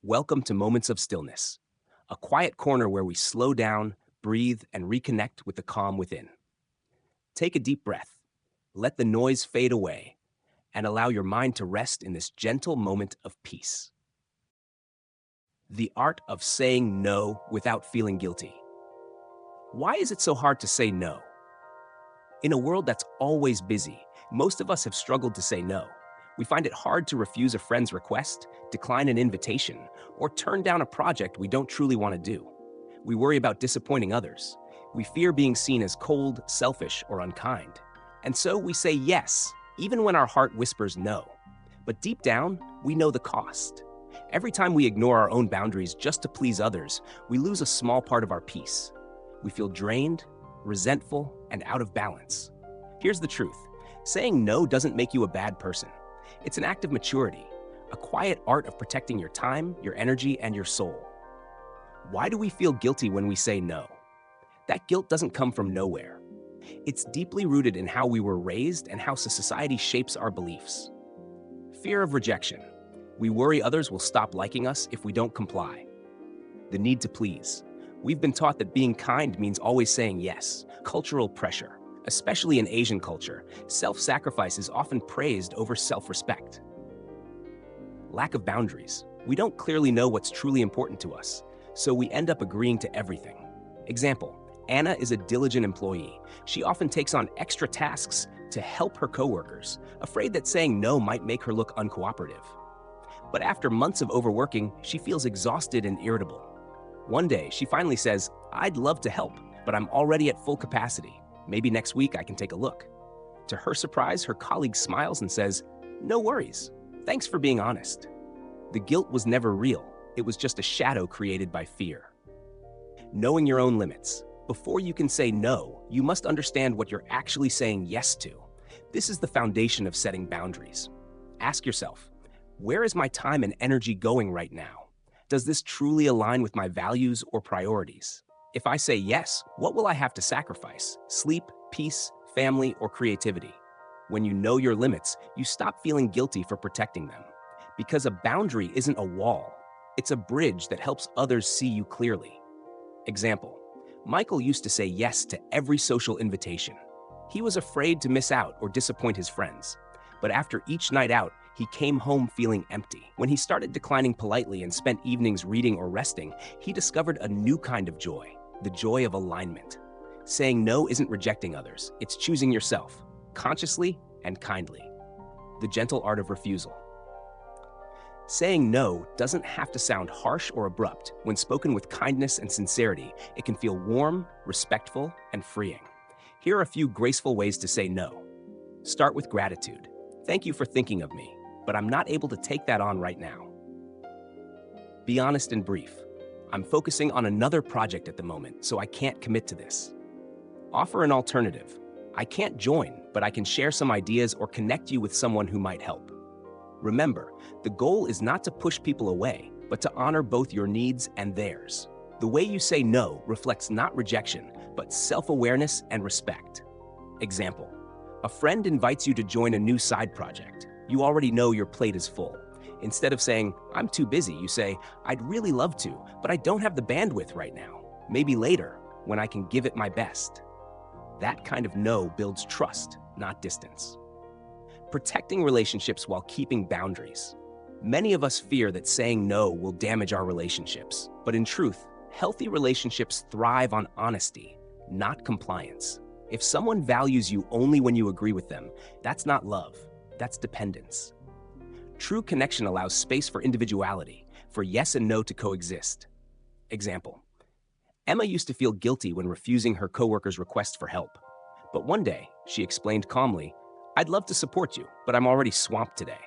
Welcome to Moments of Stillness, a quiet corner where we slow down, breathe, and reconnect with the calm within. Take a deep breath, let the noise fade away, and allow your mind to rest in this gentle moment of peace. The art of saying no without feeling guilty. Why is it so hard to say no? In a world that's always busy, most of us have struggled to say no. We find it hard to refuse a friend's request, decline an invitation, or turn down a project we don't truly want to do. We worry about disappointing others. We fear being seen as cold, selfish, or unkind. And so we say yes, even when our heart whispers no. But deep down, we know the cost. Every time we ignore our own boundaries just to please others, we lose a small part of our peace. We feel drained, resentful, and out of balance. Here's the truth. Saying no doesn't make you a bad person. It's an act of maturity, a quiet art of protecting your time, your energy, and your soul. Why do we feel guilty when we say no? That guilt doesn't come from nowhere. It's deeply rooted in how we were raised and how society shapes our beliefs. Fear of rejection. We worry others will stop liking us if we don't comply. The need to please. We've been taught that being kind means always saying yes. Cultural pressure. Especially in Asian culture, self-sacrifice is often praised over self-respect. Lack of boundaries. We don't clearly know what's truly important to us, so we end up agreeing to everything. Example, Anna is a diligent employee. She often takes on extra tasks to help her coworkers, afraid that saying no might make her look uncooperative. But after months of overworking, she feels exhausted and irritable. One day, she finally says, "I'd love to help, but I'm already at full capacity. Maybe next week I can take a look." To her surprise, her colleague smiles and says, "No worries. Thanks for being honest." The guilt was never real. It was just a shadow created by fear. Knowing your own limits. Before you can say no, you must understand what you're actually saying yes to. This is the foundation of setting boundaries. Ask yourself, where is my time and energy going right now? Does this truly align with my values or priorities? If I say yes, what will I have to sacrifice? Sleep, peace, family, or creativity? When you know your limits, you stop feeling guilty for protecting them. Because a boundary isn't a wall, it's a bridge that helps others see you clearly. Example, Michael used to say yes to every social invitation. He was afraid to miss out or disappoint his friends. But after each night out, he came home feeling empty. When he started declining politely and spent evenings reading or resting, he discovered a new kind of joy. The joy of alignment. Saying no isn't rejecting others, it's choosing yourself, consciously and kindly. The gentle art of refusal. Saying no doesn't have to sound harsh or abrupt. When spoken with kindness and sincerity, it can feel warm, respectful, and freeing. Here are a few graceful ways to say no. Start with gratitude. Thank you for thinking of me, but I'm not able to take that on right now. Be honest and brief. I'm focusing on another project at the moment, so I can't commit to this. Offer an alternative. I can't join, but I can share some ideas or connect you with someone who might help. Remember, the goal is not to push people away, but to honor both your needs and theirs. The way you say no reflects not rejection, but self-awareness and respect. Example, a friend invites you to join a new side project. You already know your plate is full. Instead of saying, "I'm too busy," you say, "I'd really love to, but I don't have the bandwidth right now. Maybe later, when I can give it my best." That kind of no builds trust, not distance. Protecting relationships while keeping boundaries. Many of us fear that saying no will damage our relationships. But in truth, healthy relationships thrive on honesty, not compliance. If someone values you only when you agree with them, that's not love, that's dependence. True connection allows space for individuality, for yes and no to coexist. Example, Emma used to feel guilty when refusing her coworker's request for help. But one day, she explained calmly, "I'd love to support you, but I'm already swamped today."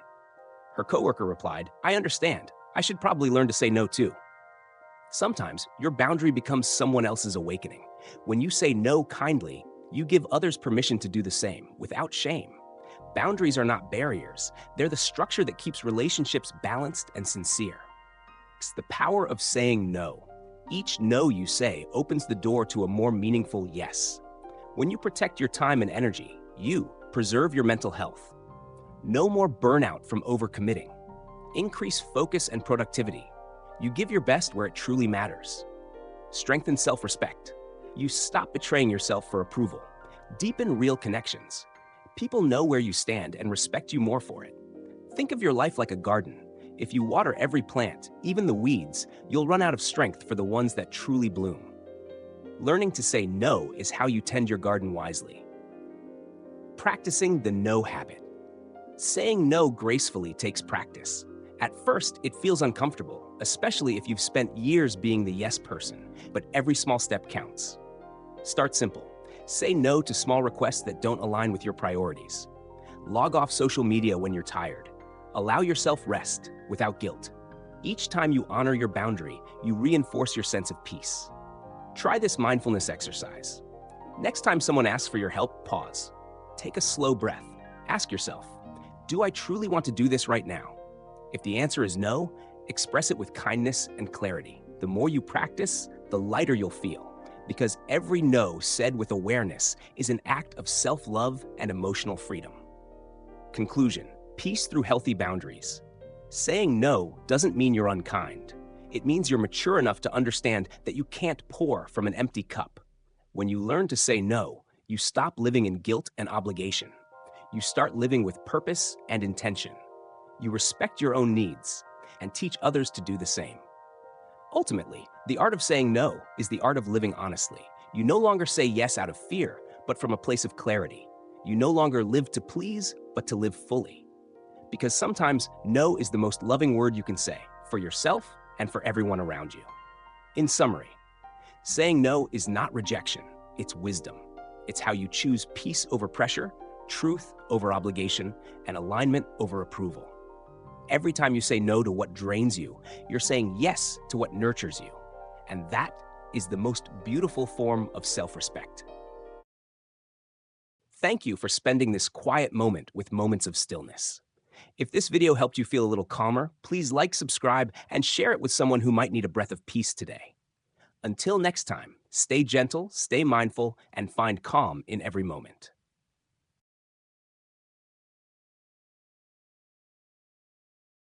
Her coworker replied, "I understand. I should probably learn to say no too." Sometimes, your boundary becomes someone else's awakening. When you say no kindly, you give others permission to do the same, without shame. Boundaries are not barriers. They're the structure that keeps relationships balanced and sincere. It's the power of saying no. Each no you say opens the door to a more meaningful yes. When you protect your time and energy, you preserve your mental health. No more burnout from overcommitting. Increase focus and productivity. You give your best where it truly matters. Strengthen self-respect. You stop betraying yourself for approval. Deepen real connections. People know where you stand and respect you more for it. Think of your life like a garden. If you water every plant, even the weeds, you'll run out of strength for the ones that truly bloom. Learning to say no is how you tend your garden wisely. Practicing the no habit. Saying no gracefully takes practice. At first, it feels uncomfortable, especially if you've spent years being the yes person, but every small step counts. Start simple. Say no to small requests that don't align with your priorities. Log off social media when you're tired. Allow yourself rest without guilt. Each time you honor your boundary, you reinforce your sense of peace. Try this mindfulness exercise. Next time someone asks for your help, pause. Take a slow breath. Ask yourself, do I truly want to do this right now? If the answer is no, express it with kindness and clarity. The more you practice, the lighter you'll feel, because every no said with awareness is an act of self-love and emotional freedom. Conclusion: peace through healthy boundaries. Saying no doesn't mean you're unkind. It means you're mature enough to understand that you can't pour from an empty cup. When you learn to say no, you stop living in guilt and obligation. You start living with purpose and intention. You respect your own needs and teach others to do the same. Ultimately, the art of saying no is the art of living honestly. You no longer say yes out of fear, but from a place of clarity. You no longer live to please, but to live fully. Because sometimes no is the most loving word you can say, for yourself and for everyone around you. In summary, saying no is not rejection, it's wisdom. It's how you choose peace over pressure, truth over obligation, and alignment over approval. Every time you say no to what drains you, you're saying yes to what nurtures you. And that is the most beautiful form of self-respect. Thank you for spending this quiet moment with Moments of Stillness. If this video helped you feel a little calmer, please like, subscribe, and share it with someone who might need a breath of peace today. Until next time, stay gentle, stay mindful, and find calm in every moment.